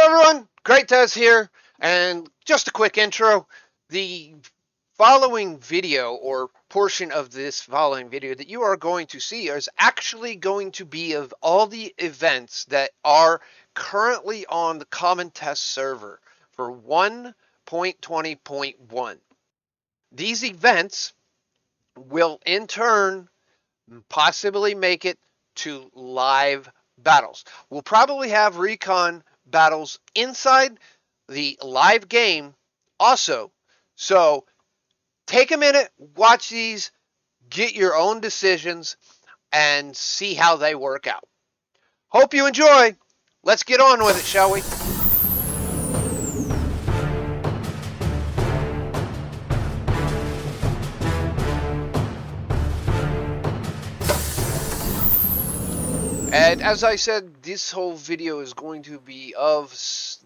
everyone, Great Tez here, and just a quick intro. The following video, or portion of this following video that you are going to see, is actually going to be of all the events that are currently on the common test server for 1.20.1. These events will in turn possibly make it to live battles. We'll probably have recon battles inside the live game also. So take a minute, watch these, get your own decisions, and see how they work out. Hope you enjoy. Let's get on with it, shall we? And as I said, this whole video is going to be of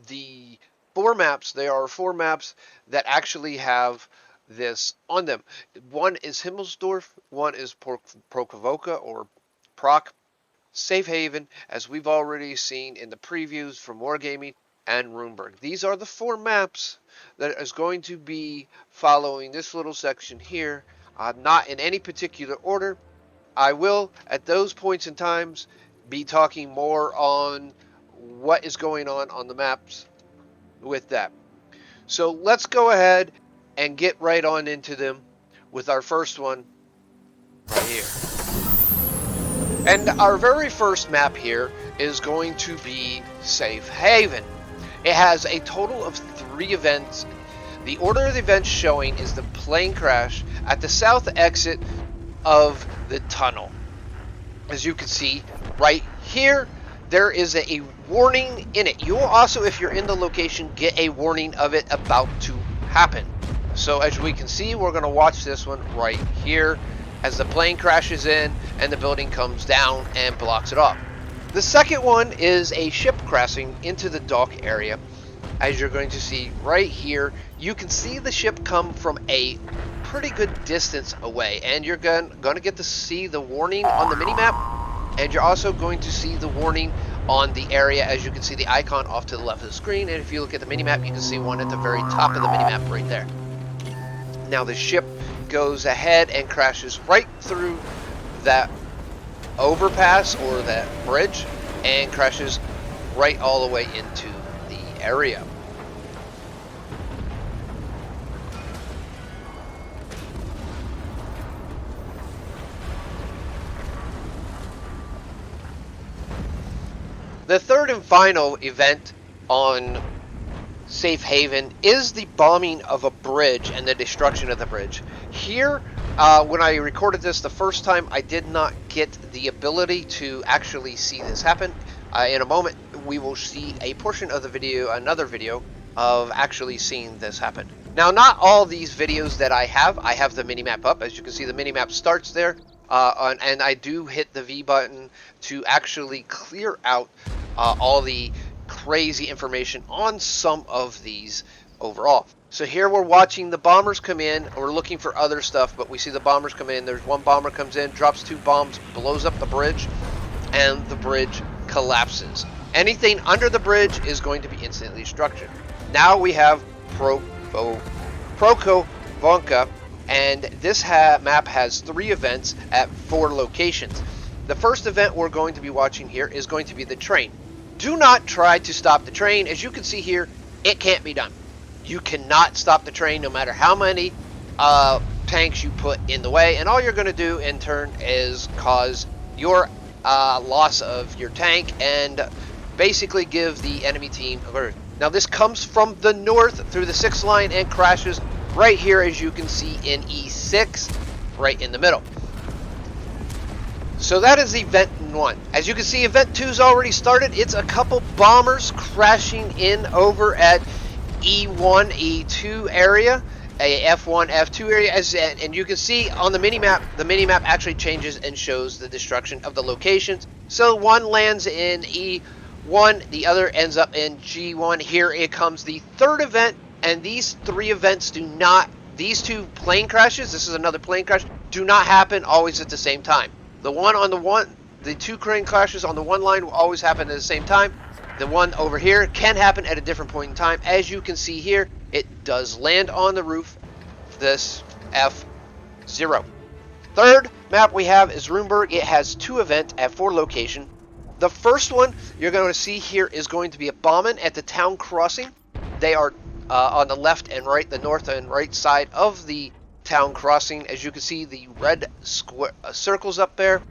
the 4 maps. There are 4 maps that actually have this on them. One is Himmelsdorf, one is Prohorovka or Proc, Safe Haven, as we've already seen in the previews from Wargaming, and Ruinburg. These are the 4 maps that is going to be following this little section here, not in any particular order. I will, at those points in times, be talking more on what is going on the maps with that. So let's go ahead and get right on into them with our first one right here. And our very first map here is going to be Safe Haven. It has a total of 3 events. The order of the events showing is the plane crash at the south exit of the tunnel. As you can see right here, there is a warning in it. You will also, if you're in the location, get a warning of it about to happen. So as we can see, we're going to watch this one right here as the plane crashes in and the building comes down and blocks it off. The second one is a ship crashing into the dock area. As you're going to see right here, you can see the ship come from a pretty good distance away, and you're going to get to see the warning on the minimap, and you're also going to see the warning on the area. As you can see the icon off to the left of the screen, and if you look at the minimap, you can see one at the very top of the minimap right there. Now the ship goes ahead and crashes right through that overpass or that bridge and crashes right all the way into the area. The third and final event on Safe Haven is the bombing of a bridge and the destruction of the bridge. Here, when I recorded this the first time, I did not get the ability to actually see this happen. In a moment, we will see a portion of the video, another video, of actually seeing this happen. Now, not all these videos that I have the minimap up. As you can see, the minimap starts there, and I do hit the V button to actually clear out all the crazy information on some of these overall. So here we're watching the bombers come in. We're looking for other stuff, but we see the bombers come in. There's one bomber comes in, drops 2 bombs, blows up the bridge, and the bridge collapses. Anything under the bridge is going to be instantly destructed. Now we have Prohkorovka, and this map has 3 events at 4 locations. The first event we're going to be watching here is going to be the train. Do not try to stop the train. As you can see here, it can't be done. You cannot stop the train no matter how many tanks you put in the way, and all you're going to do in turn is cause your loss of your tank and basically give the enemy team a burst. Now this comes from the north through the 6th line and crashes right here, as you can see in E6, right in the middle. So that is event 1. As you can see, event 2's already started. It's a couple bombers crashing in over at E1, E2 area, a F1, F2 area, and you can see on the minimap actually changes and shows the destruction of the locations. So one lands in E1, the other ends up in G1. Here it comes the 3rd event, and these 3 events these 2 plane crashes, this is another plane crash, do not happen always at the same time. The 2 crane crashes on the one line will always happen at the same time. The one over here can happen at a different point in time. As you can see here, it does land on the roof, this F0. Third map we have is Ruinburg. It has 2 events at 4 locations. The first one you're going to see here is going to be a bombing at the town crossing. They are on the left and right, the north and right side of the town crossing. As you can see, the red square circles up there.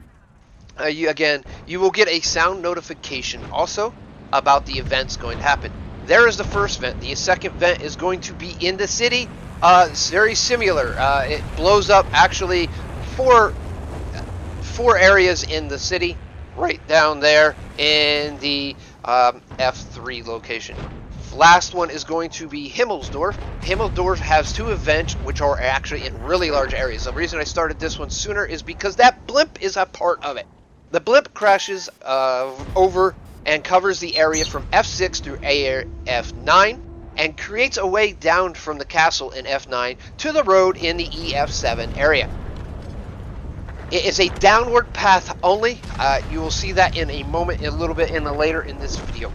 You will get a sound notification also about the events going to happen. There is the first vent. The second vent is going to be in the city. It's very similar. It blows up actually four areas in the city, right down there in the F3 location. Last one is going to be Himmelsdorf. Himmelsdorf has 2 events which are actually in really large areas. The reason I started this one sooner is because that blimp is a part of it. The blimp crashes over and covers the area from F6 through F9 and creates a way down from the castle in F9 to the road in the EF7 area. It is a downward path only. You will see that in a moment, a little bit later in this video.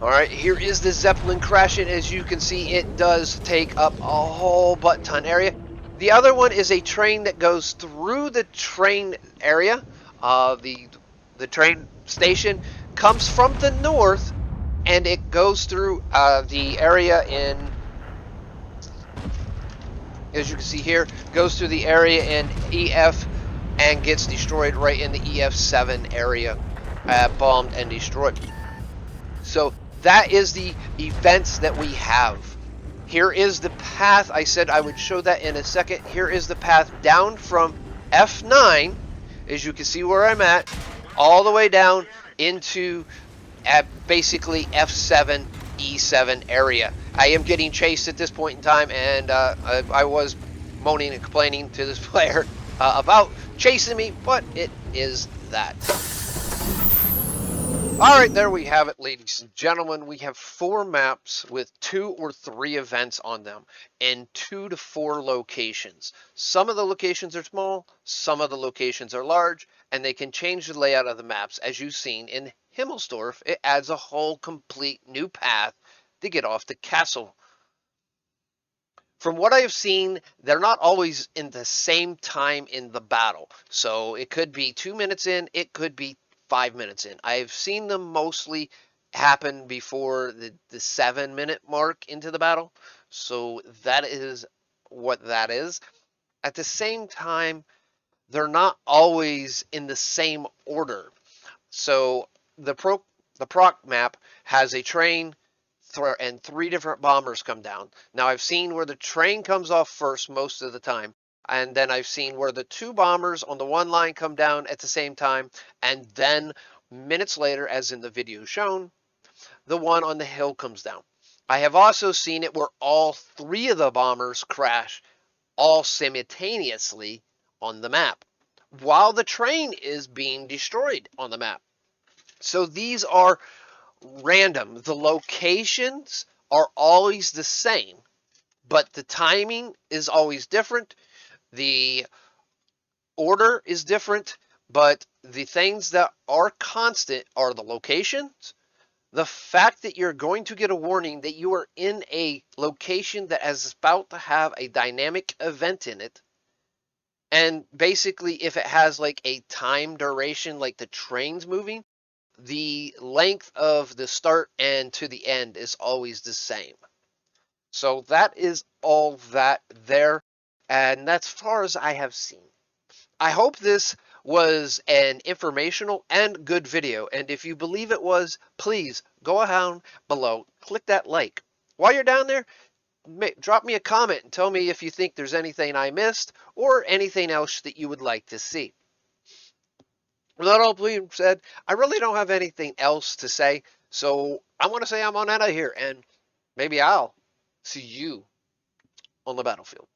Alright, here is the Zeppelin crashing. As you can see, it does take up a whole butt-ton area. The other one is a train that goes through the train area. The train station comes from the north, and it goes through the area in, as you can see here, goes through the area in EF and gets destroyed right in the EF7 area, bombed and destroyed. So that is the events that we have. Here is the path. I said I would show that in a second. Here is the path down from F9, as you can see where I'm at, all the way down into basically F7, E7 area. I am getting chased at this point in time, and I was moaning and complaining to this player about chasing me, but it is that. Alright, there we have it, ladies and gentlemen. We have 4 maps with 2 or 3 events on them in 2 to 4 locations. Some of the locations are small, some of the locations are large, and they can change the layout of the maps. As you've seen in Himmelsdorf, it adds a whole complete new path to get off the castle. From what I have seen, they're not always in the same time in the battle. So it could be 2 minutes in, it could be 5 minutes in. I've seen them mostly happen before the 7-minute mark into the battle. So that is what that is. At the same time, they're not always in the same order. So the Proc map has a train and 3 different bombers come down. Now I've seen where the train comes off first most of the time. And then I've seen where the 2 bombers on the one line come down at the same time, and then minutes later, as in the video shown, the one on the hill comes down. I have also seen it where all 3 of the bombers crash all simultaneously on the map, while the train is being destroyed on the map. So these are random. The locations are always the same, but the timing is always different. The order is different, but the things that are constant are the locations, the fact that you're going to get a warning that you are in a location that is about to have a dynamic event in it, and basically if it has like a time duration, like the train's moving, the length of the start and to the end is always the same. So that is all that there, and that's as far as I have seen. I hope this was an informational and good video, and if you believe it was, please go down below, click that like. While you're down there, drop me a comment and tell me if you think there's anything I missed or anything else that you would like to see. With that all being said, I really don't have anything else to say, so I want to say I'm on out of here, and maybe I'll see you on the battlefield.